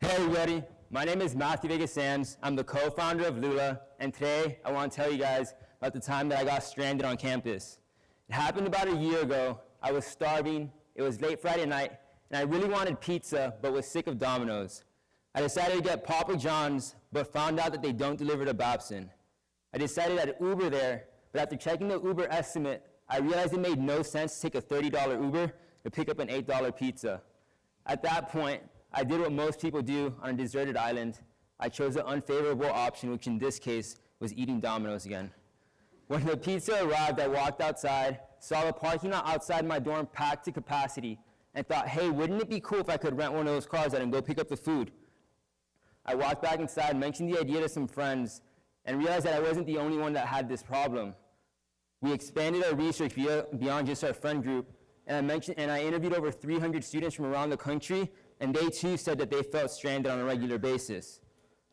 Hey everybody, my name is Matthew Vegas-Sands. I'm the co-founder of Lula, and today I want to tell you guys about the time that I got stranded on campus. It happened about a year ago. I was starving, it was late Friday night, and I really wanted pizza, but was sick of Domino's. I decided to get Papa John's, but found out that they don't deliver to Babson. I decided I'd Uber there, but after checking the Uber estimate, I realized it made no sense to take a $30 Uber to pick up an $8 pizza. At that point, I did what most people do on a deserted island. I chose the unfavorable option, which in this case was eating Domino's again. When the pizza arrived, I walked outside, saw the parking lot outside my dorm packed to capacity, and thought, hey, wouldn't it be cool if I could rent one of those cars and go pick up the food? I walked back inside, mentioned the idea to some friends, and realized that I wasn't the only one that had this problem. We expanded our research beyond just our friend group, and I interviewed over 300 students from around the country, and they too said that they felt stranded on a regular basis.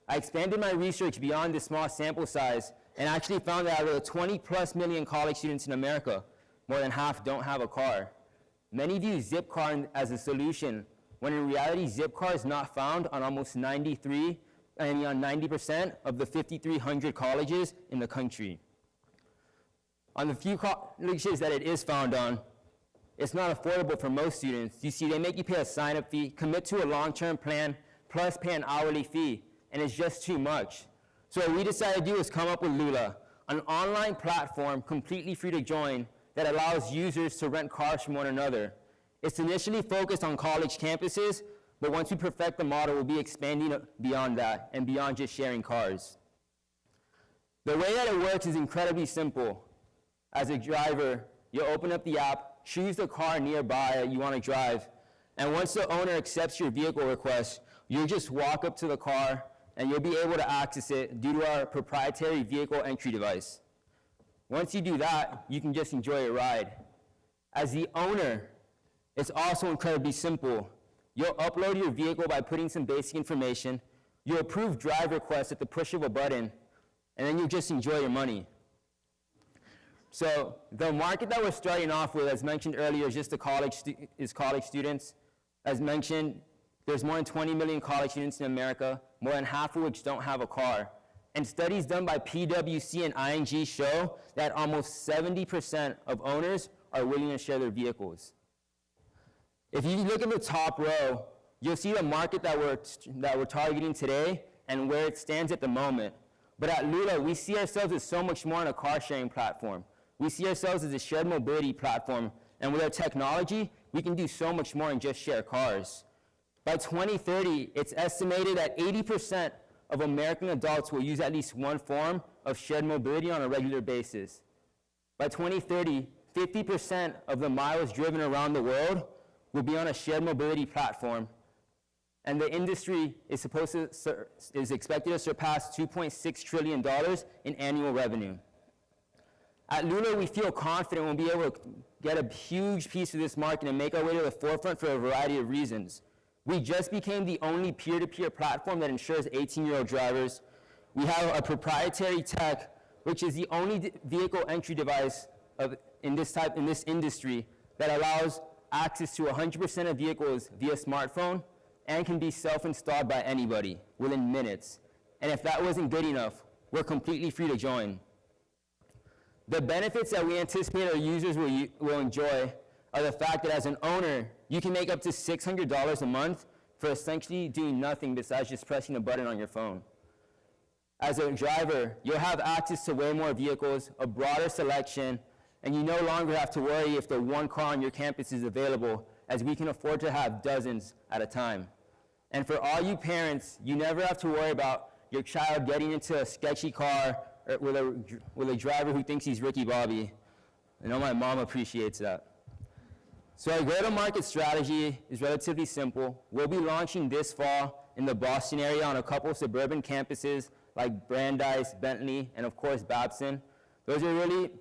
I expanded my research beyond this small sample size and actually found that out of the 20+ million college students in America, more than half don't have a car. Many view Zipcar as a solution, when in reality Zipcar is not found on almost 90% of the 5,300 colleges in the country. On the few colleges that it is found on, it's not affordable for most students. You see, they make you pay a sign-up fee, commit to a long-term plan, plus pay an hourly fee, and it's just too much. So what we decided to do is come up with Lula, an online platform completely free to join that allows users to rent cars from one another. It's initially focused on college campuses, but once we perfect the model, we'll be expanding beyond that and beyond just sharing cars. The way that it works is incredibly simple. As a driver, you open up the app, choose the car nearby that you want to drive, and once the owner accepts your vehicle request, you'll just walk up to the car and you'll be able to access it due to our proprietary vehicle entry device. Once you do that, you can just enjoy a ride. As the owner, it's also incredibly simple. You'll upload your vehicle by putting some basic information, you'll approve drive requests at the push of a button, and then you'll just enjoy your money. So the market that we're starting off with, as mentioned earlier, is just college students. As mentioned, there's more than 20 million college students in America, more than half of which don't have a car. And studies done by PwC and ING show that almost 70% of owners are willing to share their vehicles. If you look at the top row, you'll see the market that we're targeting today and where it stands at the moment. But at Lula, we see ourselves as so much more than a car sharing platform. We see ourselves as a shared mobility platform, and with our technology, we can do so much more than just share cars. By 2030, it's estimated that 80% of American adults will use at least one form of shared mobility on a regular basis. By 2030, 50% of the miles driven around the world will be on a shared mobility platform, and the industry is expected to surpass $2.6 trillion in annual revenue. At Lula, we feel confident we'll be able to get a huge piece of this market and make our way to the forefront for a variety of reasons. We just became the only peer-to-peer platform that insures 18-year-old drivers. We have a proprietary tech, which is the only vehicle entry device in this industry that allows access to 100% of vehicles via smartphone and can be self-installed by anybody within minutes. And if that wasn't good enough, we're completely free to join. The benefits that we anticipate our users will enjoy are the fact that as an owner, you can make up to $600 a month for essentially doing nothing besides just pressing a button on your phone. As a driver, you'll have access to way more vehicles, a broader selection, and you no longer have to worry if the one car on your campus is available, as we can afford to have dozens at a time. And for all you parents, you never have to worry about your child getting into a sketchy car with a driver who thinks he's Ricky Bobby. I know my mom appreciates that. So our go-to-market strategy is relatively simple. We'll be launching this fall in the Boston area on a couple of suburban campuses like Brandeis, Bentley, and of course Babson. Those are really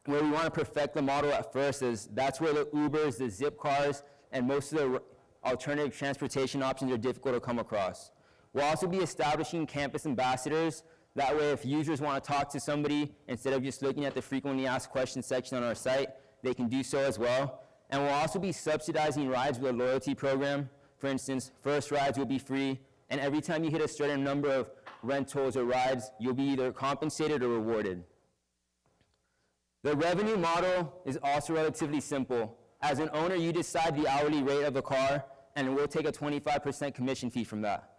where we want to perfect the model at first, as that's where the Ubers, the Zipcars, and most of the alternative transportation options are difficult to come across. We'll also be establishing campus ambassadors. That way, if users want to talk to somebody, instead of just looking at the frequently asked questions section on our site, they can do so as well. And we'll also be subsidizing rides with a loyalty program. For instance, first rides will be free, and every time you hit a certain number of rentals or rides, you'll be either compensated or rewarded. The revenue model is also relatively simple. As an owner, you decide the hourly rate of a car, and we'll take a 25% commission fee from that.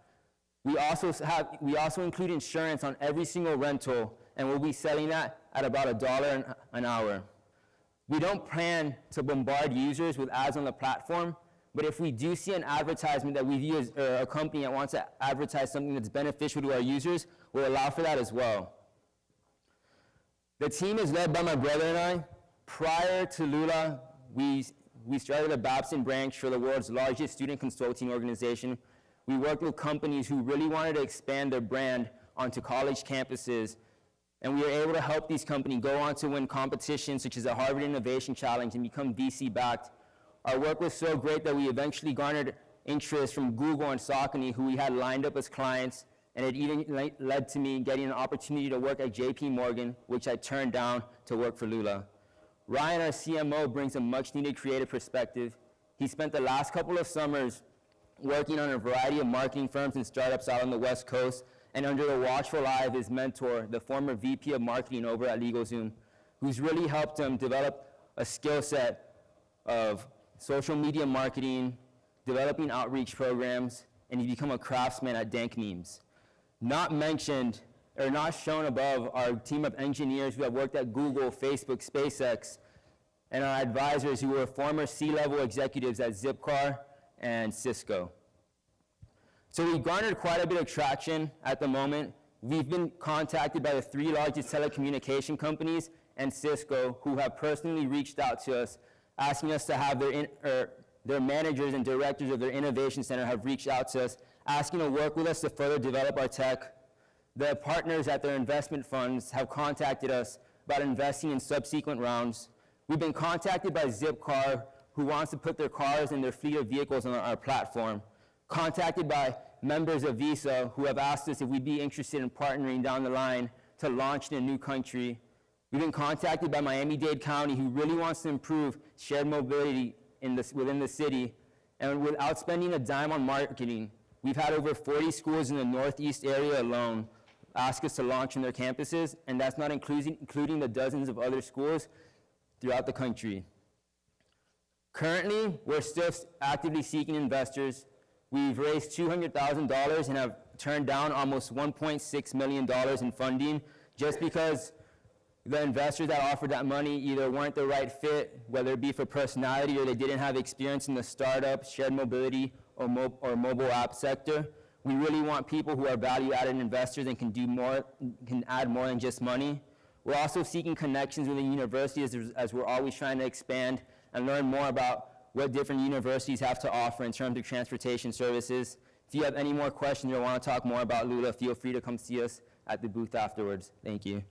We also include insurance on every single rental, and we'll be selling that at about $1 an hour. We don't plan to bombard users with ads on the platform, but if we do see an advertisement that we view as a company that wants to advertise something that's beneficial to our users, we'll allow for that as well. The team is led by my brother and I. Prior to Lula, we started a Babson branch for the world's largest student consulting organization. We worked with companies who really wanted to expand their brand onto college campuses, and we were able to help these companies go on to win competitions such as the Harvard Innovation Challenge and become VC-backed. Our work was so great that we eventually garnered interest from Google and Saucony, who we had lined up as clients, and it even led to me getting an opportunity to work at JP Morgan, which I turned down to work for Lula. Ryan, our CMO, brings a much-needed creative perspective. He spent the last couple of summers working on a variety of marketing firms and startups out on the West Coast, and under the watchful eye of his mentor, the former VP of marketing over at LegalZoom, who's really helped him develop a skill set of social media marketing, developing outreach programs, and he's become a craftsman at dank memes. Not mentioned, or not shown above, our team of engineers who have worked at Google, Facebook, SpaceX, and our advisors who were former C-level executives at Zipcar and Cisco. So we've garnered quite a bit of traction at the moment. We've been contacted by the 3 largest telecommunication companies and Cisco, who have personally reached out to us, asking us to have their managers and directors of their innovation center have reached out to us, asking to work with us to further develop our tech. The partners at their investment funds have contacted us about investing in subsequent rounds. We've been contacted by Zipcar, who wants to put their cars and their fleet of vehicles on our platform. Contacted by members of Visa, who have asked us if we'd be interested in partnering down the line to launch in a new country. We've been contacted by Miami-Dade County, who really wants to improve shared mobility within the city. And without spending a dime on marketing, we've had over 40 schools in the Northeast area alone ask us to launch on their campuses, and that's not including the dozens of other schools throughout the country. Currently, we're still actively seeking investors. We've raised $200,000 and have turned down almost $1.6 million in funding just because the investors that offered that money either weren't the right fit, whether it be for personality or they didn't have experience in the startup, shared mobility, or mobile app sector. We really want people who are value-added investors and can add more than just money. We're also seeking connections with the universities as we're always trying to expand and learn more about what different universities have to offer in terms of transportation services. If you have any more questions or want to talk more about Lula, feel free to come see us at the booth afterwards. Thank you.